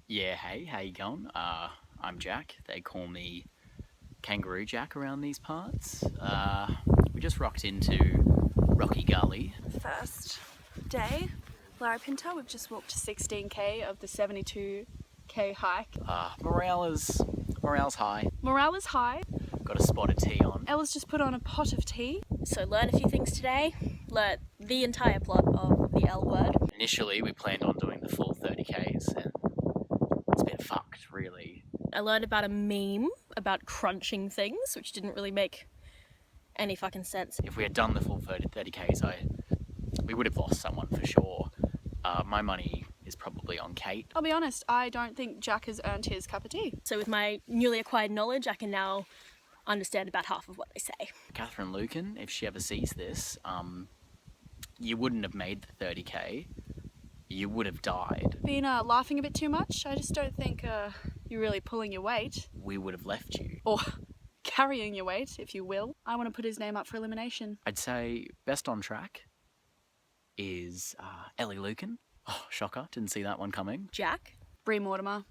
Yeah, hey, how you going? I'm Jack. They call me Kangaroo Jack around these parts. We just rocked into Rocky Gully. First day, Larapinta. We've just walked 16k of the 72k hike. Morale's high. Morale is high. Got a spot of tea on. Ella's just put on a pot of tea. So learn a few things today. Learn the entire plot of the L word. Initially, we planned on doing the full 30Ks, and it's been fucked, really. I learned about a meme about crunching things, which didn't really make any fucking sense. If we had done the full 30Ks, we would have lost someone for sure. My money is probably on Kate. I'll be honest, I don't think Jack has earned his cup of tea. So with my newly acquired knowledge, I can now understand about half of what they say. Catherine Lucan, if she ever sees this, you wouldn't have made the 30K. You would have died. Been laughing a bit too much? I just don't think you're really pulling your weight. We would have left you. Or carrying your weight, if you will. I want to put his name up for elimination. I'd say best on track is Ellie Lucan. Oh, shocker, didn't see that one coming. Jack? Bree Mortimer,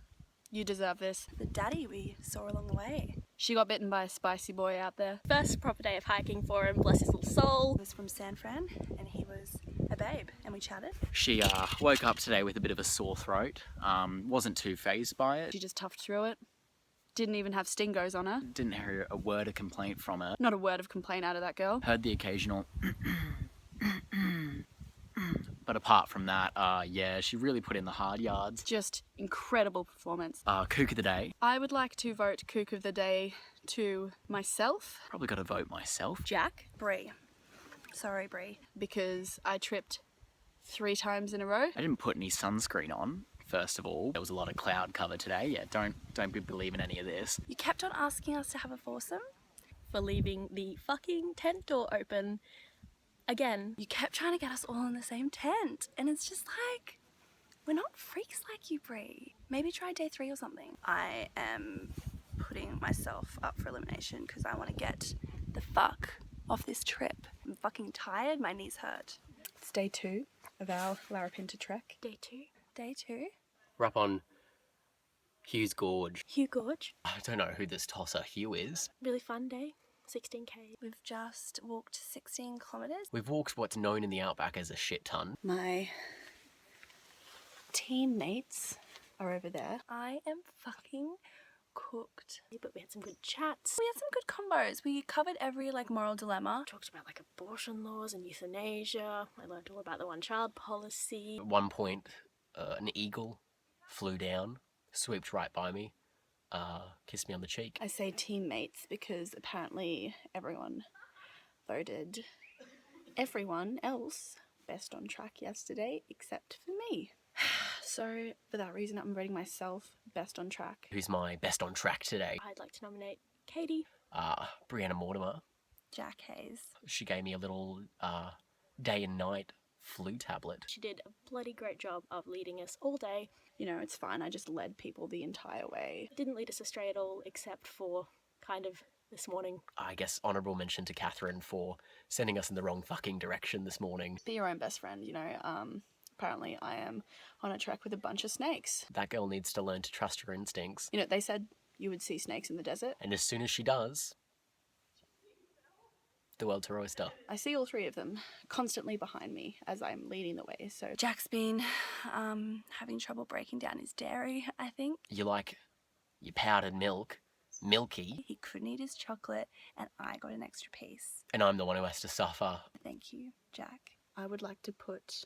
you deserve this. The daddy we saw along the way. She got bitten by a spicy boy out there. First proper day of hiking for him, bless his little soul. He was from San Fran and he was a babe and we chatted. She woke up today with a bit of a sore throat. Wasn't too fazed by it. She just toughed through it. Didn't even have stingos on her. Didn't hear a word of complaint from her. Not a word of complaint out of that girl. Heard the occasional but apart from that, yeah, she really put in the hard yards. Just incredible performance. Kook of the day. I would like to vote Kook of the day to myself. Probably got to vote myself. Jack? Bree. Sorry, Bree. Because I tripped 3 times in a row. I didn't put any sunscreen on, first of all. There was a lot of cloud cover today. Yeah, don't be believing any of this. You kept on asking us to have a foursome. For leaving the fucking tent door open again. You kept trying to get us all in the same tent. And it's just like, we're not freaks like you, Bree. Maybe try day 3 or something. I am putting myself up for elimination because I want to get the fuck off this trip. I'm fucking tired. My knees hurt. It's day 2 of our Larapinta trek. Day 2. Day 2. We're up on Hughes Gorge. Hugh Gorge. I don't know who this tosser Hugh is. Really fun day. 16k. We've just walked 16 kilometres. We've walked what's known in the outback as a shit ton. My teammates are over there. I am fucking cooked. But we had some good chats. We had some good combos. We covered every moral dilemma. Talked about abortion laws and euthanasia. I learned all about the one-child policy. At one point, an eagle flew down, swooped right by me, kissed me on the cheek. I say teammates because apparently everyone voted everyone else best on track yesterday except for me. So for that reason I'm voting myself best on track. Who's my best on track today? I'd like to nominate Katie. Brianna Mortimer. Jack Hayes. She gave me a little day and night flu tablet. She did a bloody great job of leading us all day. You know, it's fine, I just led people the entire way. Didn't lead us astray at all, except for kind of this morning. I guess honourable mention to Catherine for sending us in the wrong fucking direction this morning. Be your own best friend, you know. Apparently I am on a trek with a bunch of snakes. That girl needs to learn to trust her instincts. You know, they said you would see snakes in the desert. And as soon as she does, the world's her oyster. I see all 3 of them constantly behind me as I'm leading the way, so... Jack's been having trouble breaking down his dairy, I think. You like your powdered milk, milky, He couldn't eat his chocolate and I got an extra piece. and I'm the one who has to suffer. Thank you, Jack. I would like to put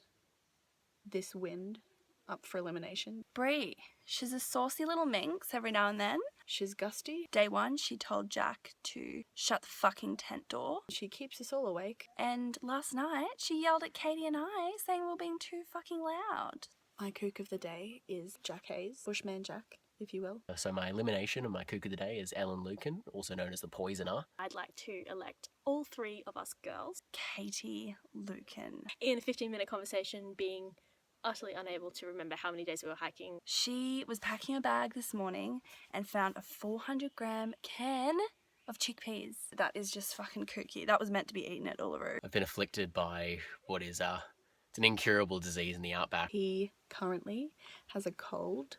this wind up for elimination. Bree, she's a saucy little minx every now and then. She's gusty. Day 1, she told Jack to shut the fucking tent door. She keeps us all awake. And last night, she yelled at Katie and I, saying we're being too fucking loud. My kook of the day is Jack Hayes, Bushman Jack, if you will. So my elimination and my kook of the day is Ellen Lucan, also known as the Poisoner. I'd like to elect all 3 of us girls Katie Lucan. in a 15-minute conversation, being utterly unable to remember how many days we were hiking. She was packing a bag this morning and found a 400-gram can of chickpeas. That is just fucking kooky. That was meant to be eaten at Uluru. I've been afflicted by what is it's an incurable disease in the outback. He currently has a cold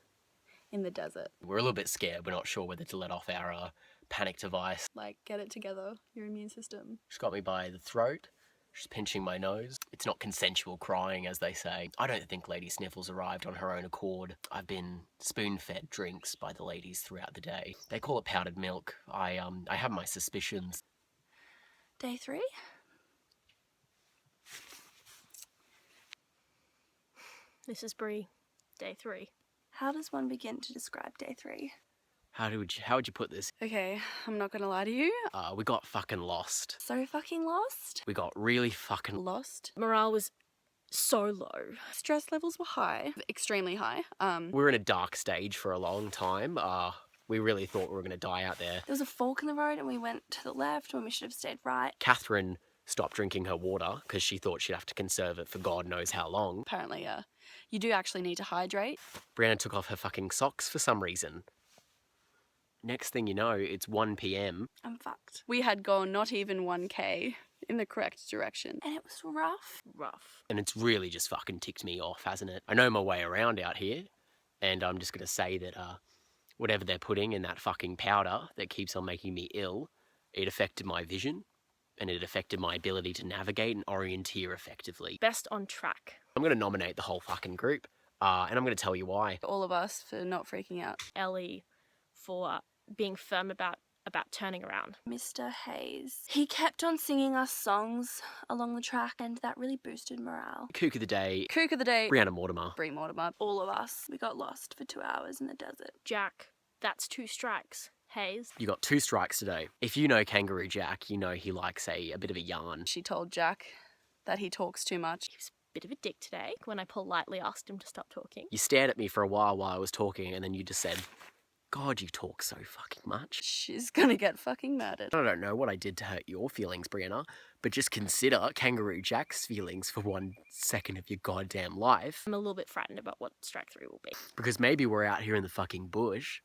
in the desert. We're a little bit scared. We're not sure whether to let off our panic device. Like, get it together, your immune system. She's got me by the throat. She's pinching my nose. It's not consensual crying, as they say. I don't think Lady Sniffles arrived on her own accord. I've been spoon-fed drinks by the ladies throughout the day. They call it powdered milk. I have my suspicions. Day 3? This is Bree. Day 3. How does one begin to describe day 3? How would you put this? Okay, I'm not gonna lie to you. We got fucking lost. So fucking lost? We got really fucking Lost. Morale was so low. Stress levels were high, extremely high. We were in a dark stage for a long time. We really thought we were going to die out there. There was a fork in the road and we went to the left when we should have stayed right. Catherine stopped drinking her water because she thought she'd have to conserve it for God knows how long. Apparently, you do actually need to hydrate. Brianna took off her fucking socks for some reason. Next thing you know, it's 1 p.m. I'm fucked. We had gone not even 1k in the correct direction. And it was rough. Rough. And it's really just fucking ticked me off, hasn't it? I know my way around out here, and I'm just going to say that whatever they're putting in that fucking powder that keeps on making me ill, it affected my vision, and it affected my ability to navigate and orienteer effectively. Best on track. I'm going to nominate the whole fucking group, and I'm going to tell you why. All of us for not freaking out. Ellie for being firm about turning around. Mr. Hayes. He kept on singing us songs along the track and that really boosted morale. Kook of the day, Kook of the day, Brianna Mortimer. Bree Mortimer. All of us, we got lost for 2 hours in the desert. Jack, that's 2 strikes. Hayes. You got 2 strikes today. If you know Kangaroo Jack, you know he likes a bit of a yarn. She told Jack that he talks too much. He was a bit of a dick today when I politely asked him to stop talking. You stared at me for a while I was talking, and then you just said, God, you talk so fucking much. She's gonna get fucking murdered. I don't know what I did to hurt your feelings, Brianna, but just consider Kangaroo Jack's feelings for 1 second of your goddamn life. I'm a little bit frightened about what strike 3 will be. Because maybe we're out here in the fucking bush,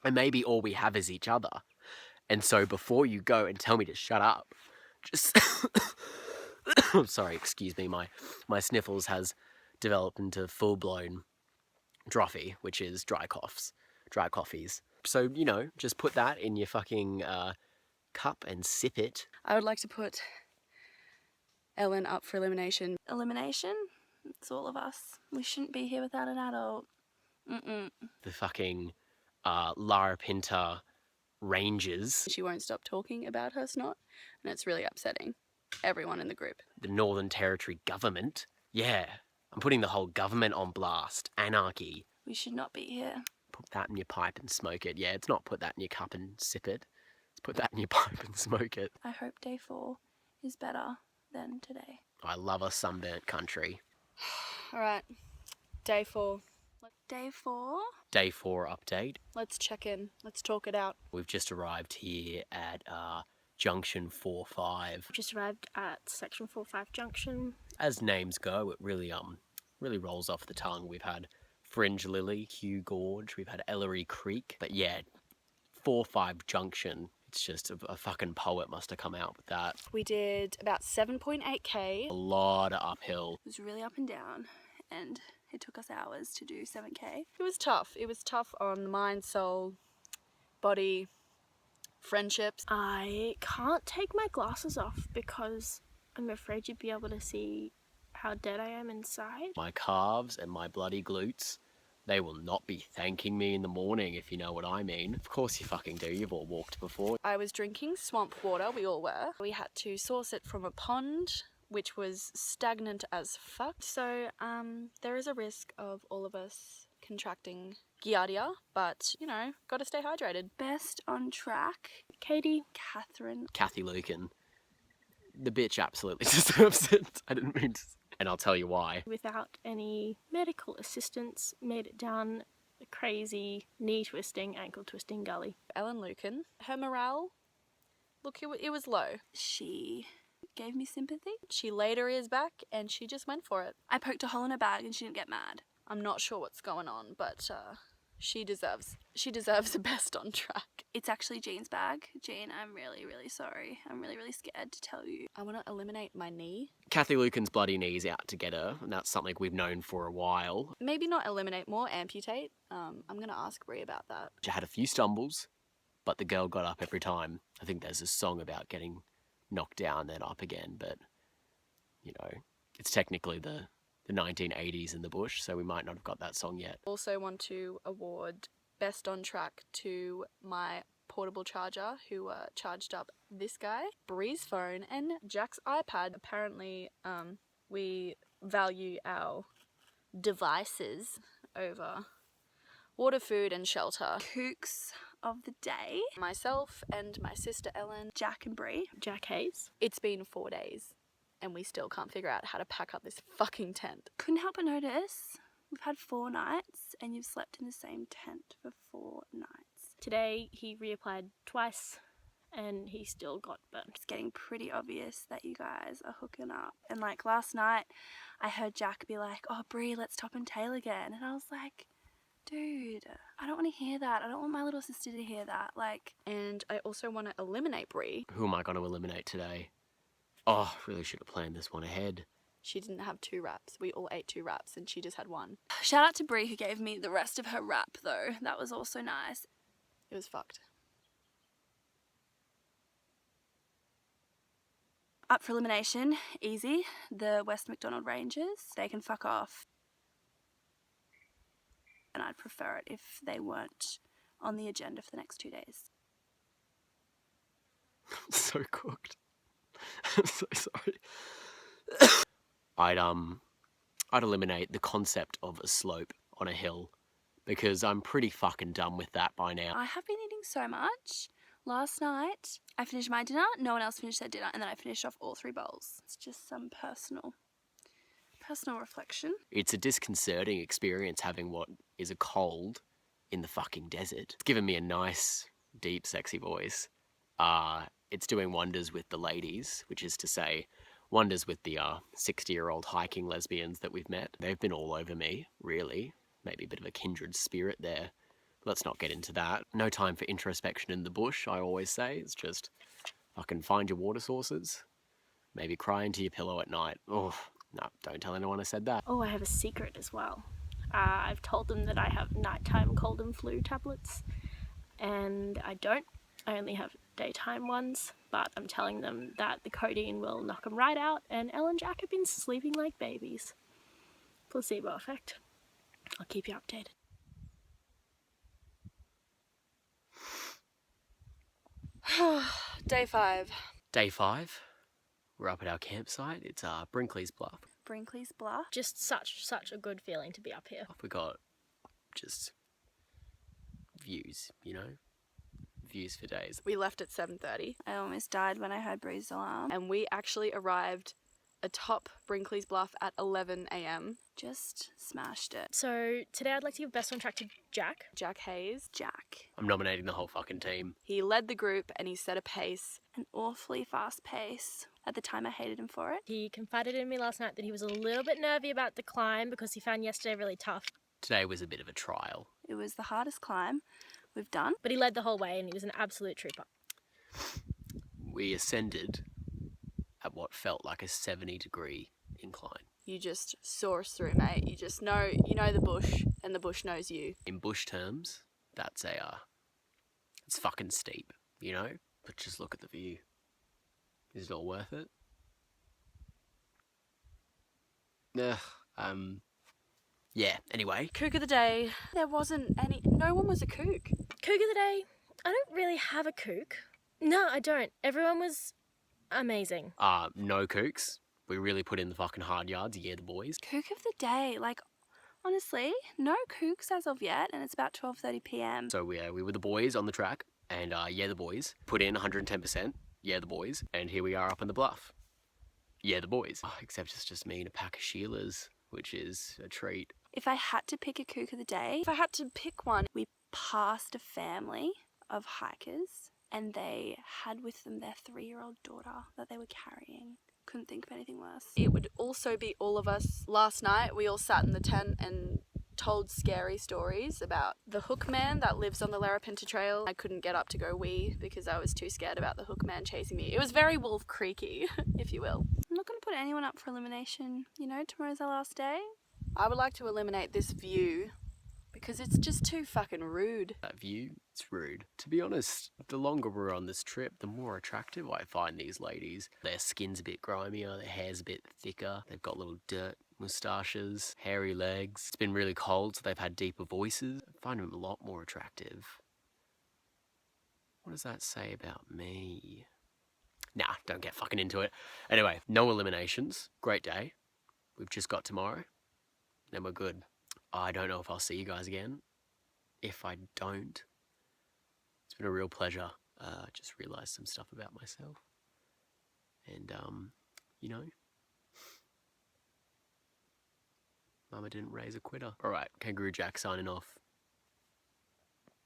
and maybe all we have is each other. And so before you go and tell me to shut up, just... Sorry, excuse me, my sniffles has developed into full-blown drophy, which is dry coffees. So, you know, just put that in your fucking cup and sip it. I would like to put Ellen up for elimination. Elimination? It's all of us. We shouldn't be here without an adult. The fucking Larapinta Rangers. She won't stop talking about her snot, and it's really upsetting everyone in the group. The Northern Territory government. Yeah, I'm putting the whole government on blast. Anarchy. We should not be here. Put that in your pipe and smoke it. Yeah, it's not put that in your cup and sip it. It's put that in your pipe and smoke it. I hope day 4 is better than today. I love a sunburnt country. Alright, day 4. Day 4? Day 4 update. Let's check in. Let's talk it out. We've just arrived here at Junction 4-5. Just arrived at Section 4-5 Junction. As names go, it really rolls off the tongue. We've had Fringe Lily, Hugh Gorge, we've had Ellery Creek. But yeah, 4-5 Junction. It's just a fucking poet must have come out with that. We did about 7.8k. A lot of uphill. It was really up and down, and it took us hours to do 7k. It was tough. It was tough on the mind, soul, body, friendships. I can't take my glasses off because I'm afraid you'd be able to see how dead I am inside. My calves and my bloody glutes, they will not be thanking me in the morning, if you know what I mean. Of course you fucking do, you've all walked before. I was drinking swamp water, we all were. We had to source it from a pond, which was stagnant as fuck. So there is a risk of all of us contracting giardia, but, you know, gotta stay hydrated. Best on track? Katie. Catherine. Kathy Lucan. The bitch absolutely deserves it. I didn't mean to... And I'll tell you why. Without any medical assistance, made it down a crazy knee twisting, ankle twisting gully. Ellen Lucan, her morale, look, it was low. She gave me sympathy. She laid her ears back and she just went for it. I poked a hole in her bag and she didn't get mad. I'm not sure what's going on, but She deserves a best on track. It's actually Jean's bag. Jean, I'm really, really sorry. I'm really, really scared to tell you. I want to eliminate my knee. Kathy Lucan's bloody knee's out to get her, and that's something we've known for a while. Maybe not eliminate, more amputate. I'm going to ask Brie about that. She had a few stumbles, but the girl got up every time. I think there's a song about getting knocked down, then up again, but, you know, it's technically the 1980s in the bush, so we might not have got that song yet. Also want to award best on track to my portable charger who charged up this guy, Bree's phone, and Jack's iPad. Apparently, we value our devices over water, food, and shelter. Kooks of the day. Myself and my sister Ellen. Jack and Brie. Jack Hayes. It's been 4 days, and we still can't figure out how to pack up this fucking tent. Couldn't help but notice we've had 4 nights and you've slept in the same tent for 4 nights. Today he reapplied twice and he still got burnt. It's getting pretty obvious that you guys are hooking up. And like last night I heard Jack be like, oh Brie, let's top and tail again. And I was like, dude, I don't want to hear that. I don't want my little sister to hear that. Like, and I also want to eliminate Brie. Who am I going to eliminate today? Oh, really should have planned this one ahead. She didn't have 2 wraps. We all ate 2 wraps and she just had 1. Shout out to Brie who gave me the rest of her wrap though. That was also nice. It was fucked. Up for elimination, easy. The West McDonald Rangers, they can fuck off. And I'd prefer it if they weren't on the agenda for the next 2 days. I'm so cooked. I'm so sorry. I'd eliminate the concept of a slope on a hill because I'm pretty fucking done with that by now. I have been eating so much. Last night, I finished my dinner, no one else finished their dinner, and then I finished off all 3 bowls. It's just some personal reflection. It's a disconcerting experience having what is a cold in the fucking desert. It's given me a nice, deep, sexy voice. It's doing wonders with the ladies, which is to say, wonders with the 60-year-old hiking lesbians that we've met. They've been all over me, really. Maybe a bit of a kindred spirit there. Let's not get into that. No time for introspection in the bush, I always say. It's just fucking find your water sources. Maybe cry into your pillow at night. Oh, no, don't tell anyone I said that. Oh, I have a secret as well. I've told them that I have nighttime cold and flu tablets, and I don't. I only have daytime ones, but I'm telling them that the codeine will knock them right out, and Elle and Jack have been sleeping like babies. Placebo effect. I'll keep you updated. Day 5. Day 5. We're up at our campsite. It's Brinkley's Bluff. Brinkley's Bluff. Just such a good feeling to be up here. We got just views, you know? Views for days. We left at 7:30 I almost died when I heard Bree's alarm. and we actually arrived atop Brinkley's Bluff at 11 a.m. Just smashed it. So today I'd like to give best on track to Jack. Jack Hayes. Jack. I'm nominating the whole fucking team. He led the group and he set a pace. An awfully fast pace. At the time I hated him for it. He confided in me last night that he was a little bit nervy about the climb because he found yesterday really tough. Today was a bit of a trial. It was the hardest climb we've done. But he led the whole way and he was an absolute trooper. We ascended at what felt like a 70-degree incline. You just saw us through, mate. You just know, the bush and the bush knows you. In bush terms, that's it's fucking steep, you know? But just look at the view. Is it all worth it? Yeah, anyway. Kook of the day. There wasn't no one was a kook. Kook of the day. I don't really have a kook. No, I don't. Everyone was amazing. No kooks. We really put in the fucking hard yards, yeah, the boys. Kook of the day. Like, honestly, no kooks as of yet, and it's about 12:30 p.m. So we were the boys on the track, and yeah, the boys. Put in 110%, yeah, the boys. And here we are up in the bluff. Yeah, the boys. Except it's just me and a pack of Sheilas, which is a treat. If I had to pick a kook of the day, If I had to pick one, we passed a family of hikers, and they had with them their 3-year-old daughter that they were carrying. Couldn't think of anything worse. it would also be all of us. Last night, we all sat in the tent and told scary stories about the hook man that lives on the Larapinta Trail. I couldn't get up to go wee because I was too scared about the hook man chasing me. It was very Wolf Creaky, if you will. I'm not going to put anyone up for elimination. You know, tomorrow's our last day. I would like to eliminate this view because it's just too fucking rude. That view, it's rude. To be honest, the longer we're on this trip, the more attractive I find these ladies. Their skin's a bit grimier, their hair's a bit thicker, they've got little dirt moustaches, hairy legs. It's been really cold, so they've had deeper voices. I find them a lot more attractive. What does that say about me? Nah, don't get fucking into it. Anyway, no eliminations. Great day. We've just got tomorrow. Then we're good. I don't know if I'll see you guys again. If I don't, it's been a real pleasure. I just realised some stuff about myself. And, you know, Mama didn't raise a quitter. Alright, Kangaroo Jack signing off.